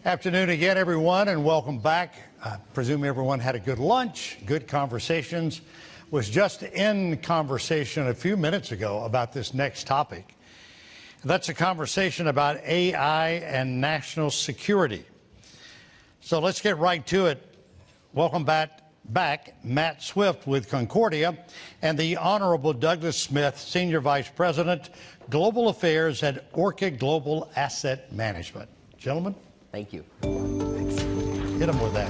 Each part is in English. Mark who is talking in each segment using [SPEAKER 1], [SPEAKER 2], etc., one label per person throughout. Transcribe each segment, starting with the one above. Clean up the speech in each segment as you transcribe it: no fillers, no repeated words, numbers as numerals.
[SPEAKER 1] Afternoon again, everyone, and welcome back. I presume everyone had a good lunch, good conversations. Was just in conversation a few minutes ago about this next topic. That's a conversation about AI and national security. So let's get right to it. Welcome back, Matt Swift with Concordia and the Honorable Douglas Smith, Senior Vice President, Global Affairs at Orca Global Asset Management. Gentlemen.
[SPEAKER 2] Thank you.
[SPEAKER 1] Thanks. Hit them with that.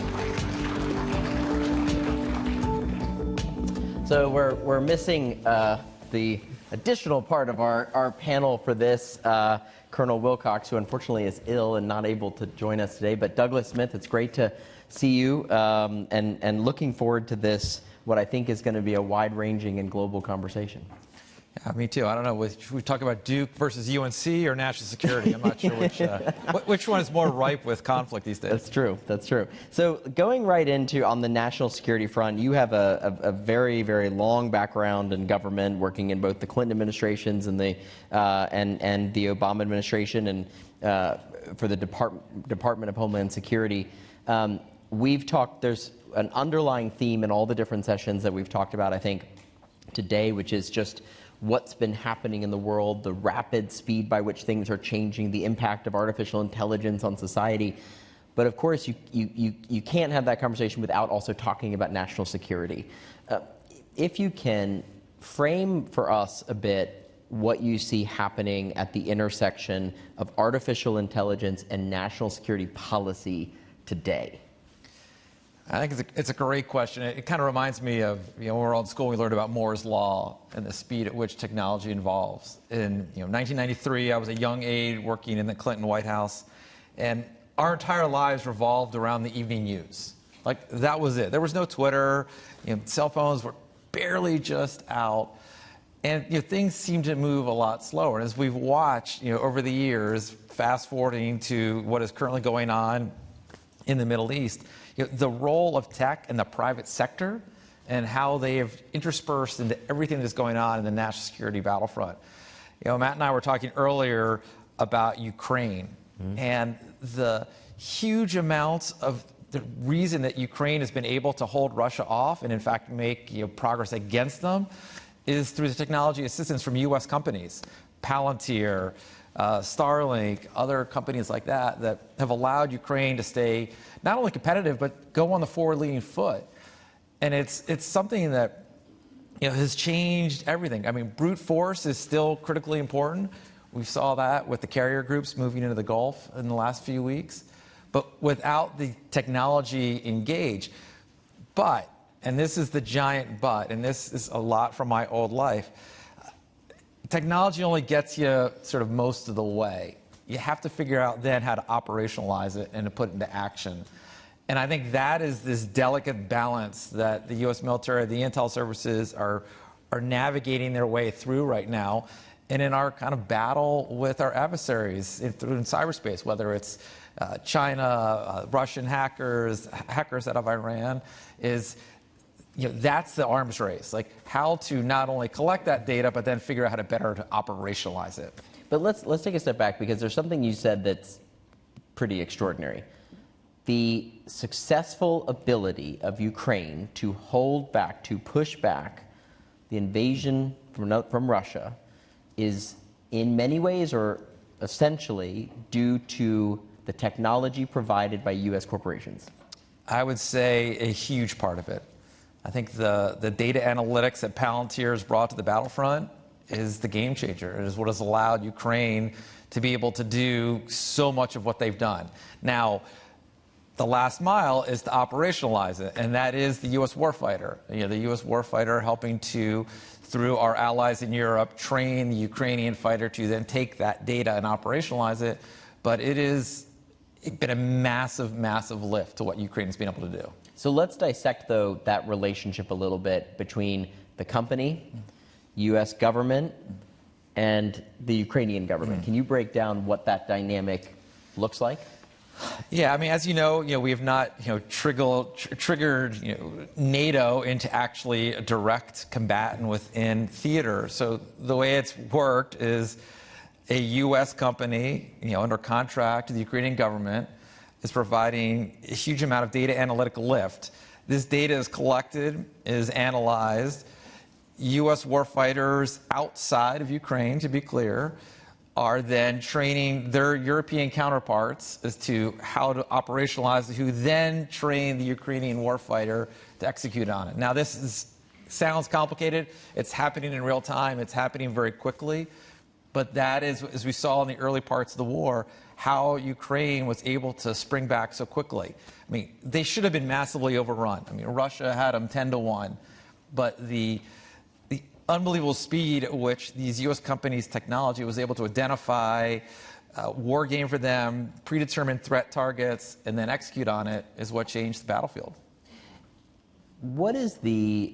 [SPEAKER 2] So we're missing the additional part of our panel for this, Colonel Wilcox, who unfortunately is ill and not able to join us today. But Douglas Smith, it's great to see you, and looking forward to this, what I think is going to be a wide-ranging and global conversation.
[SPEAKER 3] Yeah, me too. I don't know if we talk about Duke versus UNC or national security. I'm not sure which one is more ripe with conflict these days.
[SPEAKER 2] That's true. That's true. So going right into on the national security front, you have a very, very long background in government, working in both the Clinton administrations and the Obama administration, and for the Department of Homeland Security. We've talked. There's an underlying theme in all the different sessions that we've talked about, I think, today, which is just what's been happening in the world, the rapid speed by which things are changing, the impact of artificial intelligence on society. But of course, you can't have that conversation without also talking about national security. If you can frame for us a bit what you see happening at the intersection of artificial intelligence and national security policy today.
[SPEAKER 3] I think it's a great question. It kind of reminds me of, when we were all in school, we learned about Moore's Law and the speed at which technology evolves. In 1993, I was a young aide working in the Clinton White House, and our entire lives revolved around the evening news. Like, that was it. There was no Twitter. Cell phones were barely just out. And things seemed to move a lot slower. And as we've watched over the years, fast forwarding to what is currently going on in the Middle East, the role of tech in the private sector and how they have interspersed into everything that's going on in the national security battlefront. Matt and I were talking earlier about Ukraine and the huge amounts of the reason that Ukraine has been able to hold Russia off and in fact make progress against them is through the technology assistance from U.S. companies, Palantir, Starlink, other companies like that have allowed Ukraine to stay not only competitive, but go on the forward-leaning foot. And it's something that has changed everything. I mean, brute force is still critically important. We saw that with the carrier groups moving into the Gulf in the last few weeks. But without the technology engaged, and this is the giant but, and this is a lot from my old life, technology only gets you sort of most of the way. You have to figure out then how to operationalize it and to put it into action. And I think that is this delicate balance that the U.S. military, the intel services are navigating their way through right now. And in our kind of battle with our adversaries in cyberspace, whether it's China, Russian hackers out of Iran, that's the arms race, like how to not only collect that data, but then figure out how to better to operationalize it.
[SPEAKER 2] But let's take a step back, because there's something you said that's pretty extraordinary. The successful ability of Ukraine to hold back, to push back the invasion from Russia is in many ways or essentially due to the technology provided by U.S. corporations.
[SPEAKER 3] I would say a huge part of it. I think the data analytics that Palantir has brought to the battlefront is the game changer. It is what has allowed Ukraine to be able to do so much of what they've done. Now, the last mile is to operationalize it, and that is the U.S. warfighter. The U.S. warfighter helping to, through our allies in Europe, train the Ukrainian fighter to then take that data and operationalize it. But it's been a massive, massive lift to what Ukraine has been able to do.
[SPEAKER 2] So let's dissect, though, that relationship a little bit between the company, U.S. government, and the Ukrainian government. Can you break down what that dynamic looks like?
[SPEAKER 3] Yeah, I mean, as you know, we have not, triggered, NATO into actually a direct combatant within theater. So the way it's worked is a U.S. company, under contract to the Ukrainian government, is providing a huge amount of data analytical lift. This data is collected, is analyzed. U.S. warfighters outside of Ukraine, to be clear, are then training their European counterparts as to how to operationalize, who then train the Ukrainian warfighter to execute on it. Now, sounds complicated. It's happening in real time. It's happening very quickly. But that is, as we saw in the early parts of the war, how Ukraine was able to spring back so quickly. I mean, they should have been massively overrun. I mean, Russia had them 10-1. But the unbelievable speed at which these U.S. companies' technology was able to identify war game for them, predetermined threat targets, and then execute on it is what changed the battlefield.
[SPEAKER 2] What is the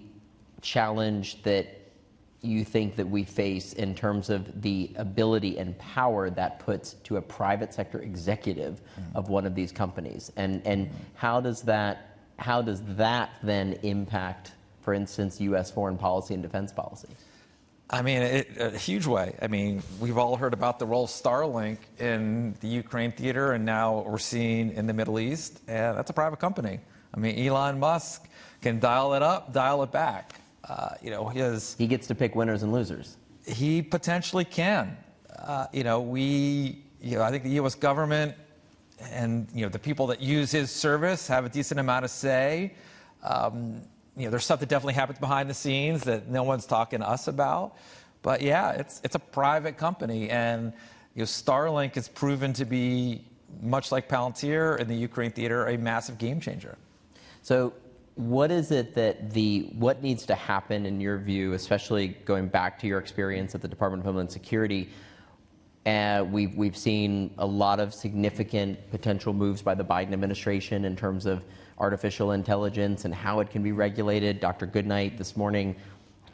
[SPEAKER 2] challenge that you think that we face in terms of the ability and power that puts to a private sector executive of one of these companies? And how does that then impact, for instance, U.S. foreign policy and defense policy?
[SPEAKER 3] I mean, a huge way. I mean, we've all heard about the role of Starlink in the Ukraine theater, and now we're seeing in the Middle East, and that's a private company. I mean, Elon Musk can dial it up, dial it back. He
[SPEAKER 2] gets to pick winners and losers.
[SPEAKER 3] He potentially can. I think the U.S. government and the people that use his service have a decent amount of say. There's stuff that definitely happens behind the scenes that no one's talking to us about. But yeah, it's a private company, and Starlink has proven to be, much like Palantir in the Ukraine theater, a massive game changer.
[SPEAKER 2] So what is it what needs to happen in your view, especially going back to your experience at the Department of Homeland Security? We've seen a lot of significant potential moves by the Biden administration in terms of artificial intelligence and how it can be regulated. Dr. Goodnight this morning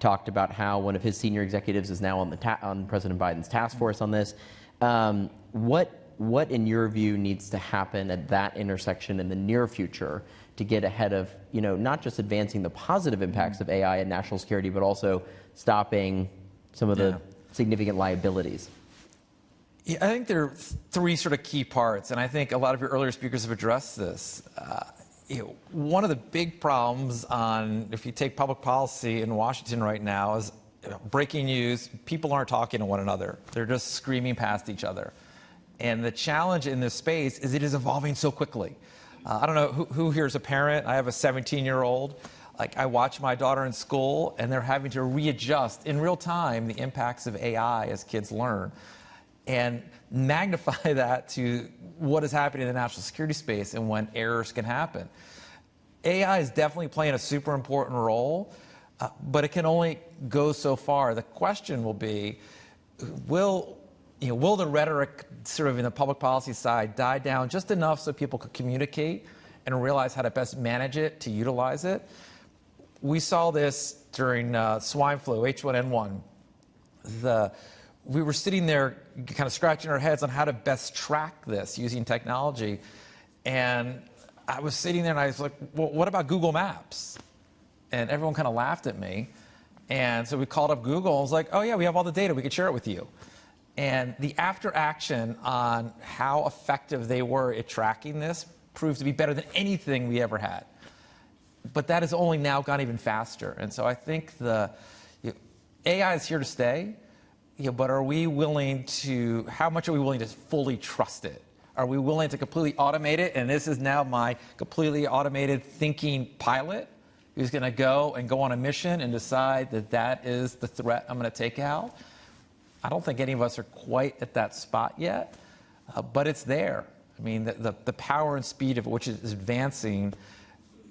[SPEAKER 2] talked about how one of his senior executives is now on President Biden's task force on this. What in your view needs to happen at that intersection in the near future to get ahead of, not just advancing the positive impacts of AI and national security, but also stopping some of the significant liabilities?
[SPEAKER 3] Yeah, I think there are three sort of key parts, and I think a lot of your earlier speakers have addressed this. One of the big problems if you take public policy in Washington right now is breaking news. People aren't talking to one another. They're just screaming past each other. And the challenge in this space is it is evolving so quickly. I don't know who here is a parent. I have a 17-year-old. I watch my daughter in school, and they're having to readjust in real time the impacts of AI as kids learn, and magnify that to what is happening in the national security space and when errors can happen. AI is definitely playing a super important role, but it can only go so far. The question will be, will the rhetoric sort of in the public policy side die down just enough so people could communicate and realize how to best manage it, to utilize it? We saw this during swine flu, H1N1. We were sitting there kind of scratching our heads on how to best track this using technology. And I was sitting there and I was like, well, what about Google Maps? And everyone kind of laughed at me. And so we called up Google. I was like, oh yeah, we have all the data. We could share it with you. And the after action on how effective they were at tracking this proved to be better than anything we ever had. But that has only now gone even faster. And so I think AI is here to stay. But how much are we willing to fully trust it? Are we willing to completely automate it? And this is now my completely automated thinking pilot who's going to go on a mission and decide that is the threat I'm going to take out. I don't think any of us are quite at that spot yet, but it's there. I mean, the power and speed of which is advancing,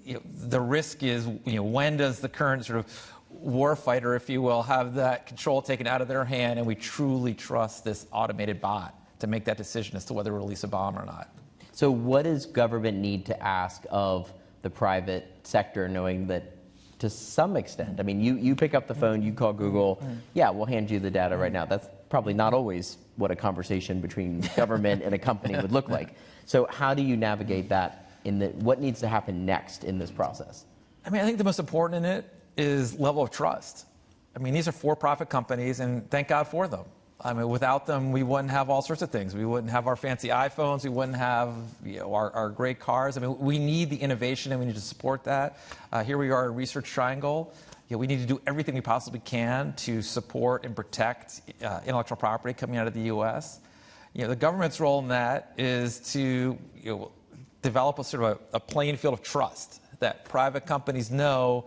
[SPEAKER 3] the risk is, when does the current sort of warfighter, if you will, have that control taken out of their hand, and we truly trust this automated bot to make that decision as to whether to release a bomb or not.
[SPEAKER 2] So what does government need to ask of the private sector, knowing that to some extent, I mean, you pick up the phone, you call Google, yeah, we'll hand you the data right now. That's probably not always what a conversation between government and a company would look like. So how do you navigate that what needs to happen next in this process?
[SPEAKER 3] I mean, I think the most important in it is level of trust. I mean, these are for-profit companies, and thank God for them. I mean, without them, we wouldn't have all sorts of things. We wouldn't have our fancy iPhones. We wouldn't have our great cars. I mean, we need the innovation, and we need to support that. Here we are at Research Triangle. We need to do everything we possibly can to support and protect intellectual property coming out of the U.S. The government's role in that is to develop a sort of a playing field of trust that private companies know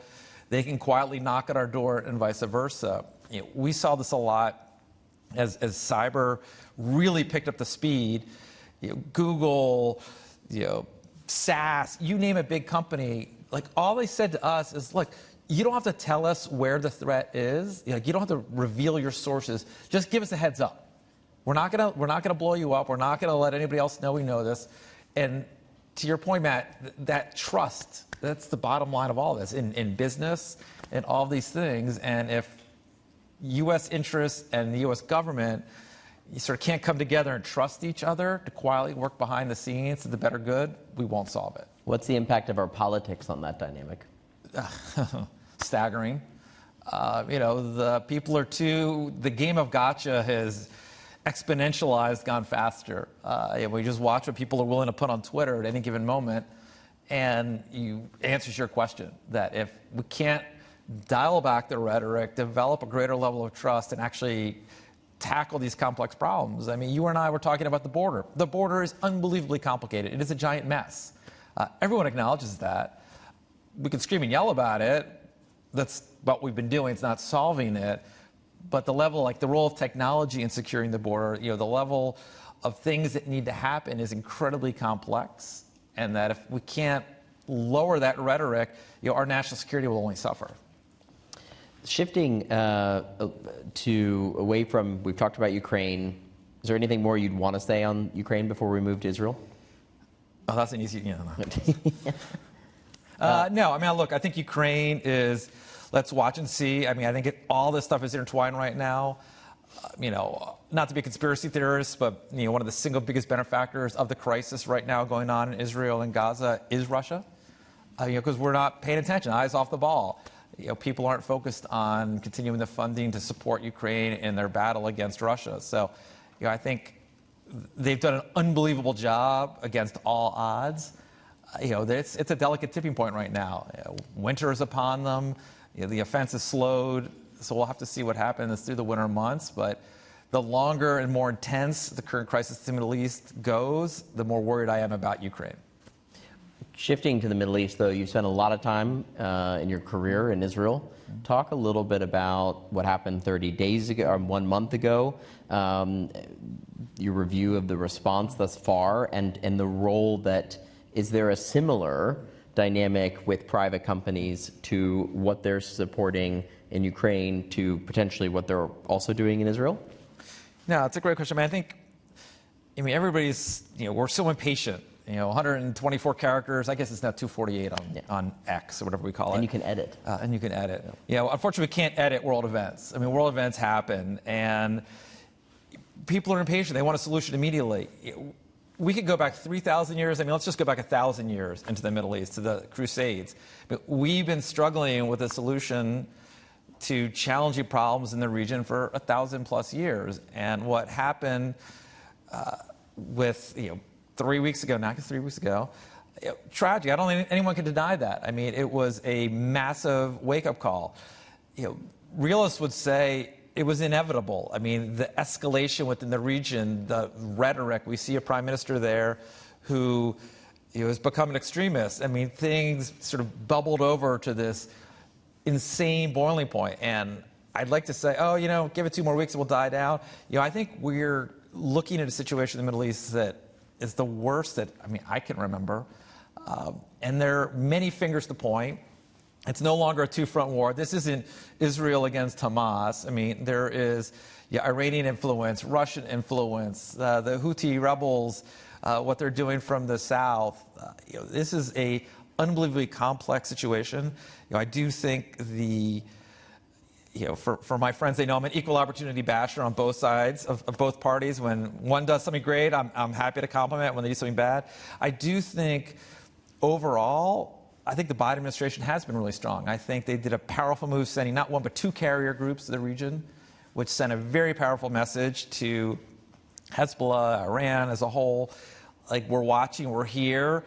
[SPEAKER 3] they can quietly knock at our door and vice versa. We saw this a lot as cyber really picked up the speed. Google, SAS, you name a big company, like all they said to us is, look, you don't have to tell us where the threat is. You don't have to reveal your sources. Just give us a heads up. We're not gonna blow you up. We're not gonna let anybody else know we know this. And to your point, Matt, that trust, that's the bottom line of all this in business and all these things. And if U.S. interests and the U.S. government, you sort of can't come together and trust each other to quietly work behind the scenes to the better good, we won't solve it.
[SPEAKER 2] What's the impact of our politics on that dynamic?
[SPEAKER 3] Staggering. The people are the game of gotcha has exponentialized, gone faster. We just watch what people are willing to put on Twitter at any given moment, and you answers your question that if we can't dial back the rhetoric, develop a greater level of trust, and actually tackle these complex problems. I mean, you and I were talking about the border. The border is unbelievably complicated. It is a giant mess. Everyone acknowledges that. We can scream and yell about it. That's what we've been doing. It's not solving it. But the level, like the role of technology in securing the border, the level of things that need to happen is incredibly complex. And that if we can't lower that rhetoric, our national security will only suffer.
[SPEAKER 2] Shifting away from, we've talked about Ukraine. Is there anything more you'd want to say on Ukraine before we move to Israel?
[SPEAKER 3] Oh, that's an easy, no, I mean, look, I think Ukraine is, let's watch and see. I mean, I think all this stuff is intertwined right now. Not to be a conspiracy theorist, but one of the single biggest benefactors of the crisis right now going on in Israel and Gaza is Russia. Because we're not paying attention, eyes off the ball. People aren't focused on continuing the funding to support Ukraine in their battle against Russia. So, I think they've done an unbelievable job against all odds. It's a delicate tipping point right now. Winter is upon them. The offense is slowed. So we'll have to see what happens through the winter months. But the longer and more intense the current crisis in the Middle East goes, the more worried I am about Ukraine.
[SPEAKER 2] Shifting to the Middle East, though, you spent a lot of time in your career in Israel. Talk a little bit about what happened 30 days ago, or 1 month ago, your review of the response thus far, and the role that, is there a similar dynamic with private companies to what they're supporting in Ukraine to potentially what they're also doing in Israel?
[SPEAKER 3] No, it's a great question. I think everybody's, we're so impatient. 124 characters. I guess it's now 248 on X or whatever we call it.
[SPEAKER 2] And you can edit.
[SPEAKER 3] And you can edit. Unfortunately, we can't edit world events. I mean, world events happen, and people are impatient. They want a solution immediately. We could go back 3,000 years. I mean, let's just go back 1,000 years into the Middle East, to the Crusades. But we've been struggling with a solution to challenging problems in the region for 1,000+ years. And what happened with 3 weeks ago, not 3 weeks ago, tragic. I don't think anyone can deny that. I mean, it was a massive wake-up call. Realists would say it was inevitable. I mean, the escalation within the region, the rhetoric. We see a prime minister there who has become an extremist. I mean, things sort of bubbled over to this insane boiling point. And I'd like to say, give it 2 more weeks and we'll die down. I think we're looking at a situation in the Middle East that is the worst that I can remember. And there are many fingers to point. It's no longer a two-front war. This isn't Israel against Hamas. I mean, there is Iranian influence, Russian influence, the Houthi rebels, what they're doing from the south. This is a unbelievably complex situation. I do think for my friends, they know I'm an equal opportunity basher on both sides of both parties. When one does something great, I'm happy to compliment. When they do something bad, I do think overall, I think the Biden administration has been really strong. I think they did a powerful move sending not 1 but 2 carrier groups to the region. which sent a very powerful message to Hezbollah, Iran as a whole. Like, we're watching, we're here.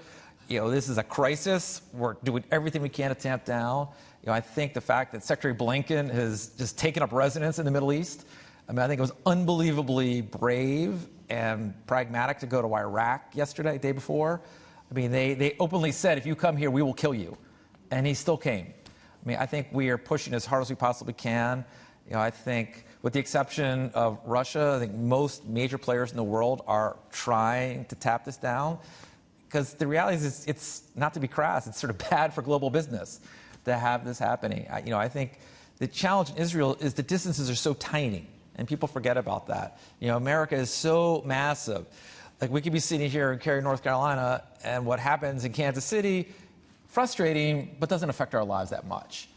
[SPEAKER 3] This is a crisis. We're doing everything we can to tamp down. I think the fact that Secretary Blinken has just taken up residence in the Middle East, I think it was unbelievably brave and pragmatic to go to Iraq yesterday, day before. They openly said, if you come here, we will kill you. And he still came. I think we are pushing as hard as we possibly can. I think, with the exception of Russia, I think most major players in the world are trying to tap this down. Because the reality is, it's not to be crass, it's sort of bad for global business to have this happening. I think the challenge in Israel is the distances are so tiny, and people forget about that. America is so massive. Like, we could be sitting here in Cary, North Carolina, and what happens in Kansas City, frustrating, but doesn't affect our lives that much.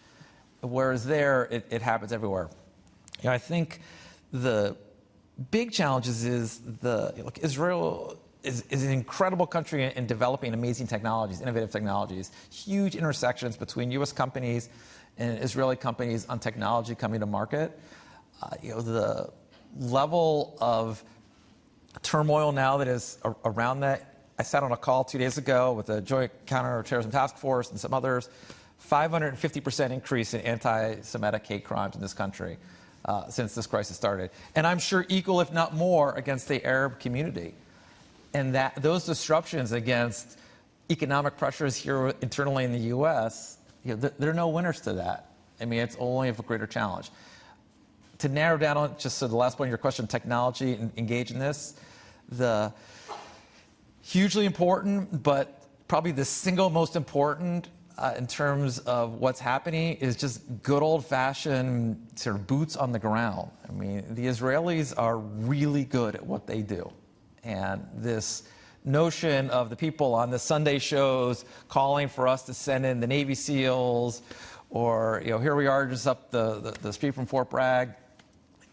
[SPEAKER 3] Whereas there, it happens everywhere. I think the big challenges is Israel is an incredible country in developing amazing technologies, innovative technologies, huge intersections between U.S. companies and Israeli companies on technology coming to market. The level of turmoil now that is around that. I sat on a call 2 days ago with the Joint Counterterrorism Task Force and some others. 550% increase in anti-Semitic hate crimes in this country since this crisis started. And I'm sure equal, if not more, against the Arab community. And that those disruptions against economic pressures here internally in the U.S., there are no winners to that. It's only a greater challenge. To narrow down on just the last point of your question, technology and engage in this, the hugely important, but probably the single most important in terms of what's happening is just good old-fashioned sort of boots on the ground. The Israelis are really good at what they do. And this notion of the people on the Sunday shows calling for us to send in the Navy SEALs, or here we are just up the street from Fort Bragg,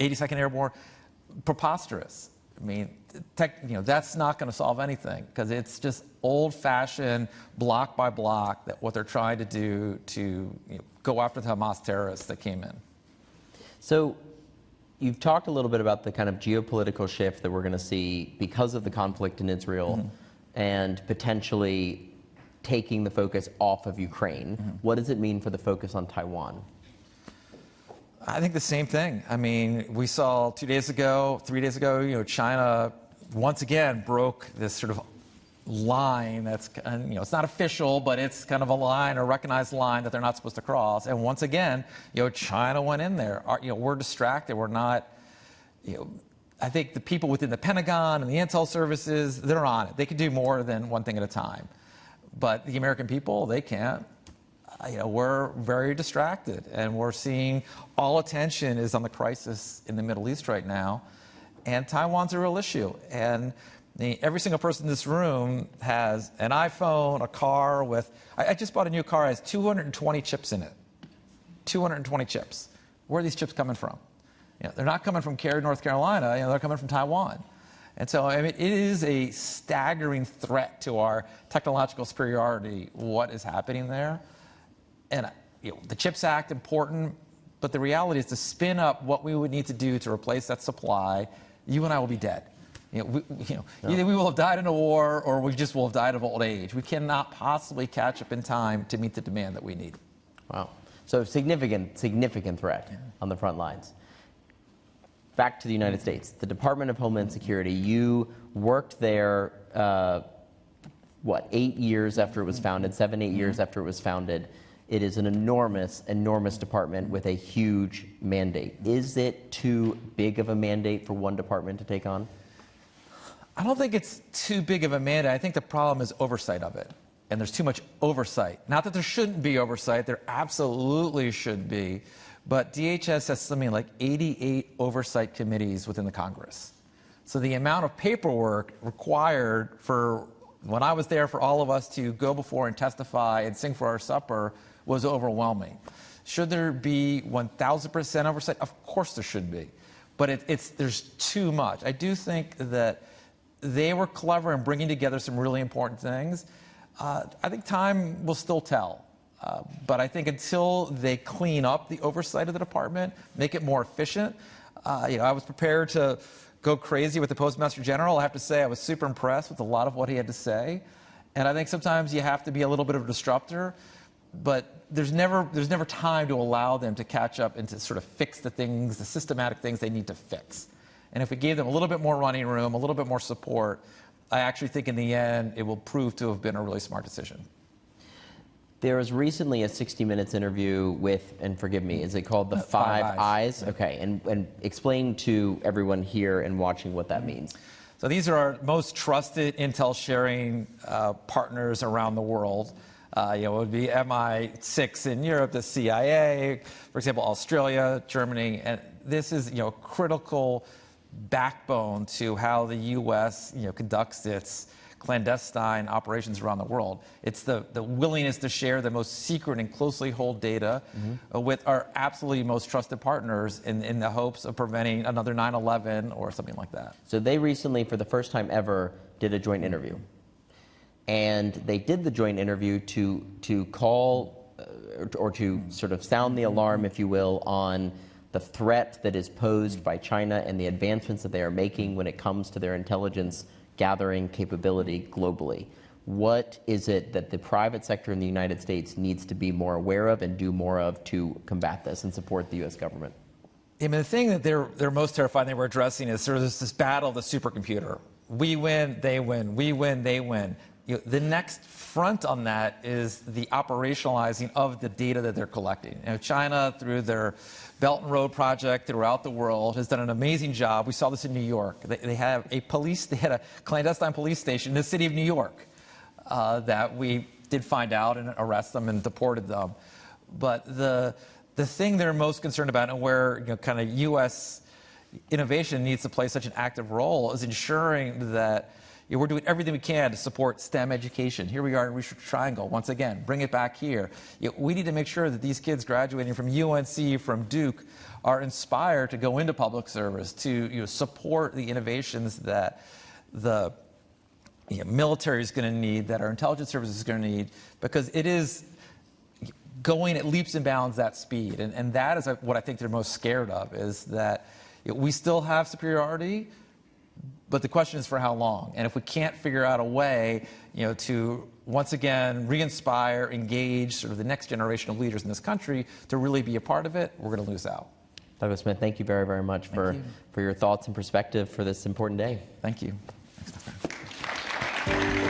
[SPEAKER 3] 82nd Airborne, preposterous. That's not going to solve anything, because it's just old-fashioned, block by block, that what they're trying to do to go after the Hamas terrorists that came in.
[SPEAKER 2] So you've talked a little bit about the kind of geopolitical shift that we're going to see because of the conflict in Israel and potentially taking the focus off of Ukraine. What does it mean for the focus on Taiwan?
[SPEAKER 3] I think the same thing. We saw 2 days ago, 3 days ago, China once again broke this sort of line that's, it's not official, but it's kind of a line, a recognized line that they're not supposed to cross. And once again, China went in there. We're distracted. We're not, I think the people within the Pentagon and the intel services, they're on it. They can do more than one thing at a time. But the American people, they can't. We're very distracted, and we're seeing all attention is on the crisis in the Middle East right now, and Taiwan's a real issue. And every single person in this room has an iPhone, a car with, I just bought a new car that has 220 chips in it. 220 chips. Where are these chips coming from? They're not coming from Cary, North Carolina, they're coming from Taiwan. And so, it is a staggering threat to our technological superiority, what is happening there. And the CHIPS Act, important, but the reality is to spin up what we would need to do to replace that supply, you and I will be dead. Either we will have died in a war, or we just will have died of old age. We cannot possibly catch up in time to meet the demand that we need.
[SPEAKER 2] Wow. So significant threat on the front lines. Back to the United States, the Department of Homeland Security. You worked there, 8 years after it was founded, 7, 8 years after it was founded. It is an enormous department with a huge mandate. Is it too big of a mandate for one department to take on?
[SPEAKER 3] I don't think it's too big of a mandate. I think the problem is oversight of it. And there's too much oversight. Not that there shouldn't be oversight. There absolutely should be. But DHS has something like 88 oversight committees within the Congress. So the amount of paperwork required for, when I was there, for all of us to go before and testify and sing for our supper was overwhelming. Should there be 1,000% oversight? Of course there should be. But there's too much. I do think that they were clever in bringing together some really important things. I think time will still tell. But I think until they clean up the oversight of the department, make it more efficient, I was prepared to go crazy with the Postmaster General. I have to say I was super impressed with a lot of what he had to say. And I think sometimes you have to be a little bit of a disruptor, but there's never time to allow them to catch up and to sort of fix the things, the systematic things they need to fix. And if we gave them a little bit more running room, a little bit more support, I actually think in the end it will prove to have been a really smart decision.
[SPEAKER 2] There was recently a 60 Minutes interview with, and forgive me, is it called the Five Eyes? Okay, and explain to everyone here and watching what that means.
[SPEAKER 3] So these are our most trusted intel sharing partners around the world. It would be MI6 in Europe, the CIA, for example, Australia, Germany, and this is critical backbone to how the U.S. conducts its clandestine operations around the world. It's the willingness to share the most secret and closely hold data with our absolutely most trusted partners in the hopes of preventing another 9/11 or something like that.
[SPEAKER 2] So they recently, for the first time ever, did a joint interview. And they did the joint interview to call or to sort of sound the alarm, if you will, on the threat that is posed by China and the advancements that they are making when it comes to their intelligence gathering capability globally. What is it that the private sector in the United States needs to be more aware of and do more of to combat this and support the U.S. government?
[SPEAKER 3] I mean, the thing that they're most terrified they were addressing is sort of this battle of the supercomputer. We win, they win. We win, they win. The next front on that is the operationalizing of the data that they're collecting. China, through their Belt and Road project throughout the world, has done an amazing job. We saw this in New York. They had a clandestine police station in the city of New York that we did find out and arrest them and deported them. But the thing they're most concerned about, and where kind of U.S. innovation needs to play such an active role, is ensuring that we're doing everything we can to support STEM education. Here we are in Research Triangle. Once again, bring it back here. We need to make sure that these kids graduating from UNC, from Duke, are inspired to go into public service, to support the innovations that the military is going to need, that our intelligence services is going to need, because it is going at leaps and bounds that speed. And that is what I think they're most scared of, is that we still have superiority, but the question is for how long. And if we can't figure out a way, to once again re-inspire, engage sort of the next generation of leaders in this country to really be a part of it, we're going to lose out.
[SPEAKER 2] Dr. Smith, thank you very, very much for your thoughts and perspective for this important day.
[SPEAKER 3] Thank you. Thanks, my friend.